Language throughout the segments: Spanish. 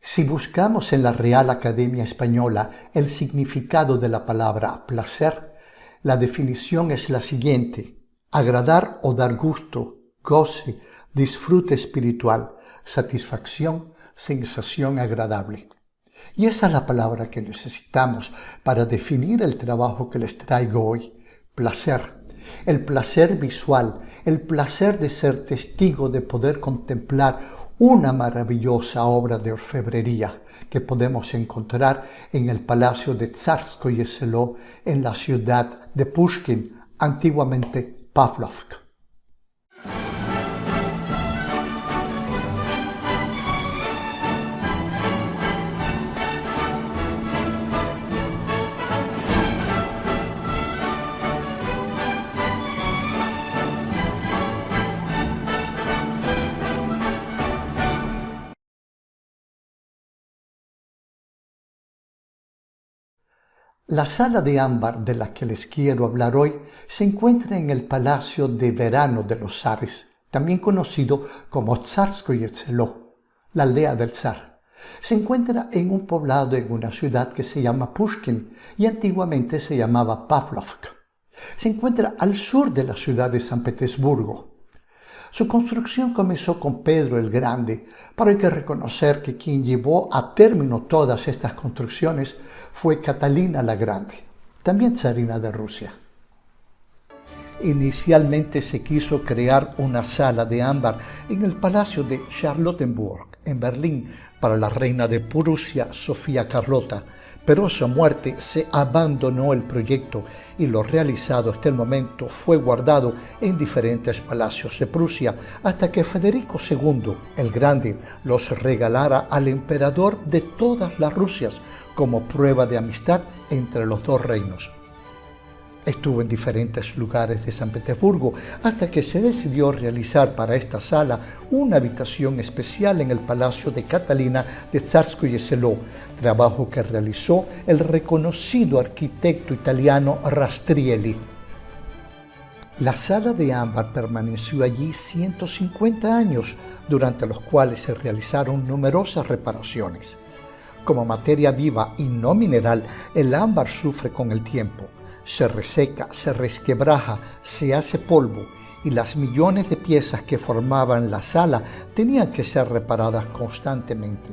Si buscamos en la Real Academia Española el significado de la palabra placer, la definición es la siguiente: agradar o dar gusto, goce, disfrute espiritual, satisfacción, sensación agradable. Y esa es la palabra que necesitamos para definir el trabajo que les traigo hoy: placer. El placer visual, el placer de ser testigo, de poder contemplar una maravillosa obra de orfebrería que podemos encontrar en el Palacio de Tsarskoye Selo, en la ciudad de Pushkin, antiguamente Pavlovsk. La sala de ámbar de la que les quiero hablar hoy se encuentra en el Palacio de Verano de los Zares, también conocido como Tsarskoye Selo, la aldea del zar. Se encuentra en un poblado en una ciudad que se llama Pushkin y antiguamente se llamaba Pavlovsk. Se encuentra al sur de la ciudad de San Petersburgo. Su construcción comenzó con Pedro el Grande, pero hay que reconocer que quien llevó a término todas estas construcciones fue Catalina la Grande, también zarina de Rusia. Inicialmente se quiso crear una sala de ámbar en el Palacio de Charlottenburg, en Berlín, para la reina de Prusia, Sofía Carlota, pero a su muerte se abandonó el proyecto y lo realizado hasta el momento fue guardado en diferentes palacios de Prusia hasta que Federico II, el Grande, los regalara al emperador de todas las Rusias como prueba de amistad entre los dos reinos. Estuvo en diferentes lugares de San Petersburgo hasta que se decidió realizar para esta sala una habitación especial en el Palacio de Catalina de Tsarskoye Selo, trabajo que realizó el reconocido arquitecto italiano Rastrielli. La sala de ámbar permaneció allí 150 años, durante los cuales se realizaron numerosas reparaciones. Como materia viva y no mineral, el ámbar sufre con el tiempo. Se reseca, se resquebraja, se hace polvo y las millones de piezas que formaban la sala tenían que ser reparadas constantemente.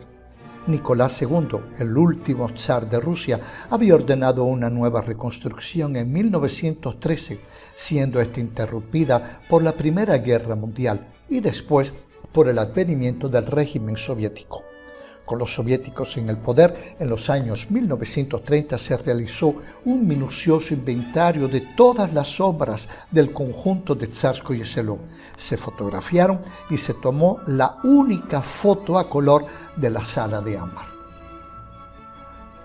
Nicolás II, el último zar de Rusia, había ordenado una nueva reconstrucción en 1913, siendo esta interrumpida por la Primera Guerra Mundial y después por el advenimiento del régimen soviético. Con los soviéticos en el poder, en los años 1930 se realizó un minucioso inventario de todas las obras del conjunto de Tsarskoye Selo. Se fotografiaron y se tomó la única foto a color de la sala de ámbar.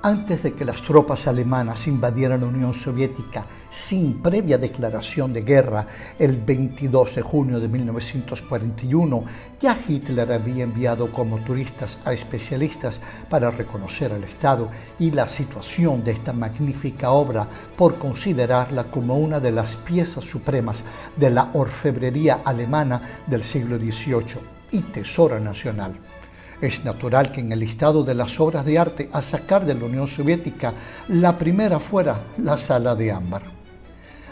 Antes de que las tropas alemanas invadieran la Unión Soviética sin previa declaración de guerra, el 22 de junio de 1941, ya Hitler había enviado como turistas a especialistas para reconocer el estado y la situación de esta magnífica obra por considerarla como una de las piezas supremas de la orfebrería alemana del siglo XVIII y tesoro nacional. Es natural que en el listado de las obras de arte a sacar de la Unión Soviética, la primera fuera la sala de ámbar.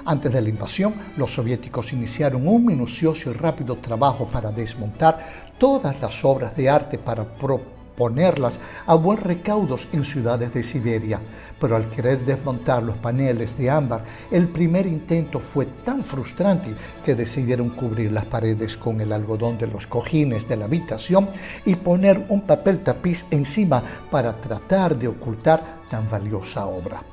Antes de la invasión, los soviéticos iniciaron un minucioso y rápido trabajo para desmontar todas las obras de arte para ponerlas a buen recaudo en ciudades de Siberia, pero al querer desmontar los paneles de ámbar, el primer intento fue tan frustrante que decidieron cubrir las paredes con el algodón de los cojines de la habitación y poner un papel tapiz encima para tratar de ocultar tan valiosa obra.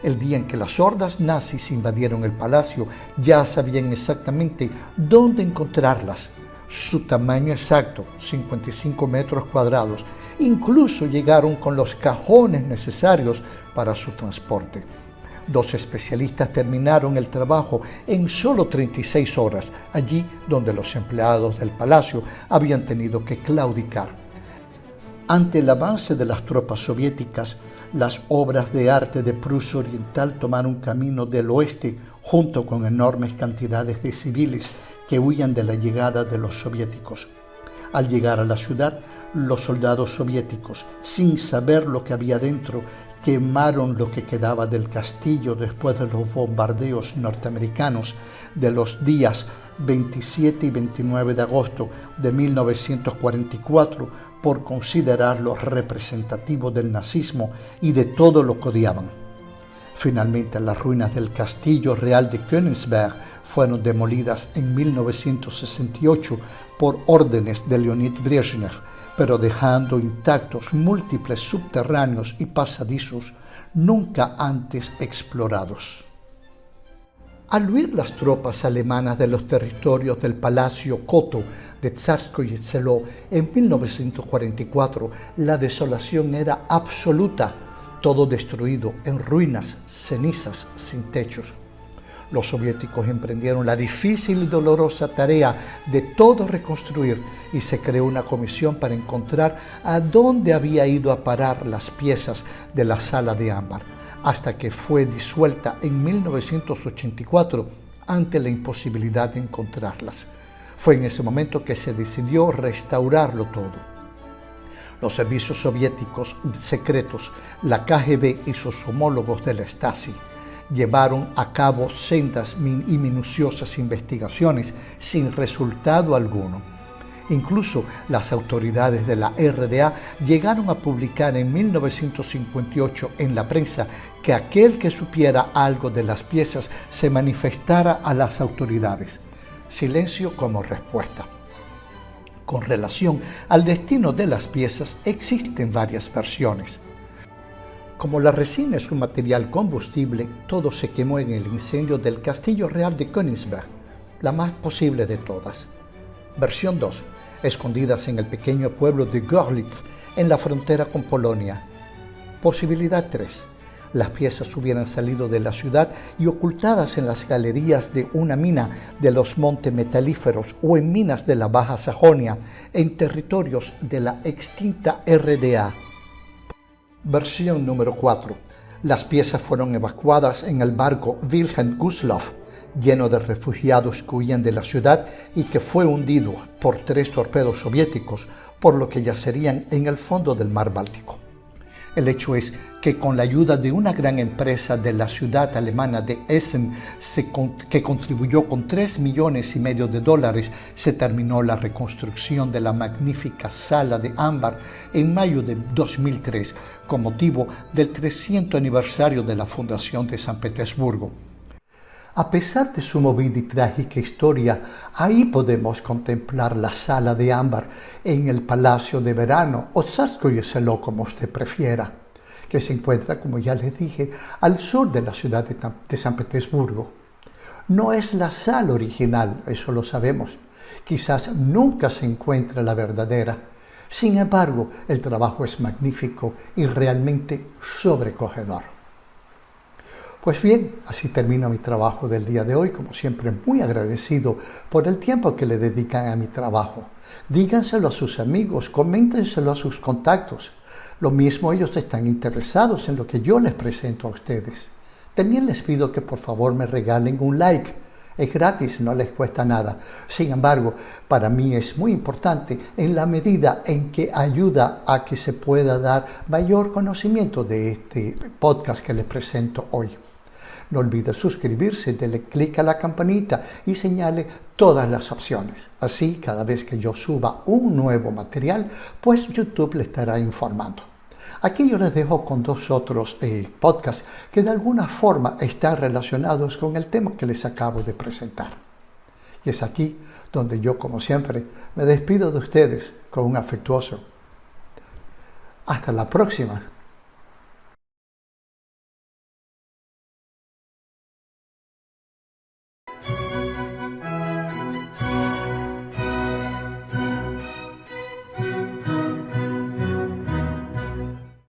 El día en que las hordas nazis invadieron el palacio, ya sabían exactamente dónde encontrarlas. Su tamaño exacto, 55 metros cuadrados. Incluso llegaron con los cajones necesarios para su transporte. 2 especialistas terminaron el trabajo en solo 36 horas, allí donde los empleados del palacio habían tenido que claudicar. Ante el avance de las tropas soviéticas, las obras de arte de Prusia Oriental tomaron camino del oeste junto con enormes cantidades de civiles que huían de la llegada de los soviéticos. Al llegar a la ciudad, Los soldados soviéticos, sin saber lo que había dentro, quemaron lo que quedaba del castillo después de los bombardeos norteamericanos de los días 27 y 29 de agosto de 1944 por considerarlo representativo del nazismo y de todo lo que odiaban. Finalmente, las ruinas del Castillo Real de Königsberg fueron demolidas en 1968 por órdenes de Leonid Brezhnev, pero dejando intactos múltiples subterráneos y pasadizos nunca antes explorados. Al huir las tropas alemanas de los territorios del Palacio Koto de Tsarskoye Selo en 1944, la desolación era absoluta, todo destruido, en ruinas, cenizas, sin techos. Los soviéticos emprendieron la difícil y dolorosa tarea de todo reconstruir y se creó una comisión para encontrar a dónde había ido a parar las piezas de la Sala de Ámbar, hasta que fue disuelta en 1984 ante la imposibilidad de encontrarlas. Fue en ese momento que se decidió restaurarlo todo. Los servicios soviéticos secretos, la KGB y sus homólogos de la Stasi, llevaron a cabo sendas y minuciosas investigaciones sin resultado alguno. Incluso las autoridades de la RDA llegaron a publicar en 1958 en la prensa que aquel que supiera algo de las piezas se manifestara a las autoridades. Silencio como respuesta. Con relación al destino de las piezas existen varias versiones. Como la resina es un material combustible, todo se quemó en el incendio del Castillo Real de Königsberg, la más posible de todas. Versión 2. Escondidas en el pequeño pueblo de Görlitz, en la frontera con Polonia. Posibilidad 3. Las piezas hubieran salido de la ciudad y ocultadas en las galerías de una mina de los montes metalíferos o en minas de la Baja Sajonia, en territorios de la extinta RDA. Versión número 4. Las piezas fueron evacuadas en el barco Wilhelm Gustloff, lleno de refugiados que huían de la ciudad y que fue hundido por 3 torpedos soviéticos, por lo que yacerían en el fondo del mar Báltico. El hecho es que con la ayuda de una gran empresa de la ciudad alemana de Essen, que contribuyó con $3,5 millones, se terminó la reconstrucción de la magnífica Sala de Ámbar en mayo de 2003, con motivo del 300 aniversario de la fundación de San Petersburgo. A pesar de su movida y trágica historia, ahí podemos contemplar la Sala de Ámbar en el Palacio de Verano o Tsarskoye Selo, como usted prefiera, que se encuentra, como ya les dije, al sur de la ciudad de San Petersburgo. No es la sala original, eso lo sabemos. Quizás nunca se encuentre la verdadera. Sin embargo, el trabajo es magnífico y realmente sobrecogedor. Pues bien, así termino mi trabajo del día de hoy, como siempre muy agradecido por el tiempo que le dedican a mi trabajo. Díganselo a sus amigos, coméntenselo a sus contactos. Lo mismo ellos están interesados en lo que yo les presento a ustedes. También les pido que por favor me regalen un like. Es gratis, no les cuesta nada. Sin embargo, para mí es muy importante en la medida en que ayuda a que se pueda dar mayor conocimiento de este podcast que les presento hoy. No olvide suscribirse, dele clic a la campanita y señale todas las opciones. Así, cada vez que yo suba un nuevo material, pues YouTube le estará informando. Aquí yo les dejo con 2 otros podcasts que de alguna forma están relacionados con el tema que les acabo de presentar. Y es aquí donde yo, como siempre, me despido de ustedes con un afectuoso. Hasta la próxima.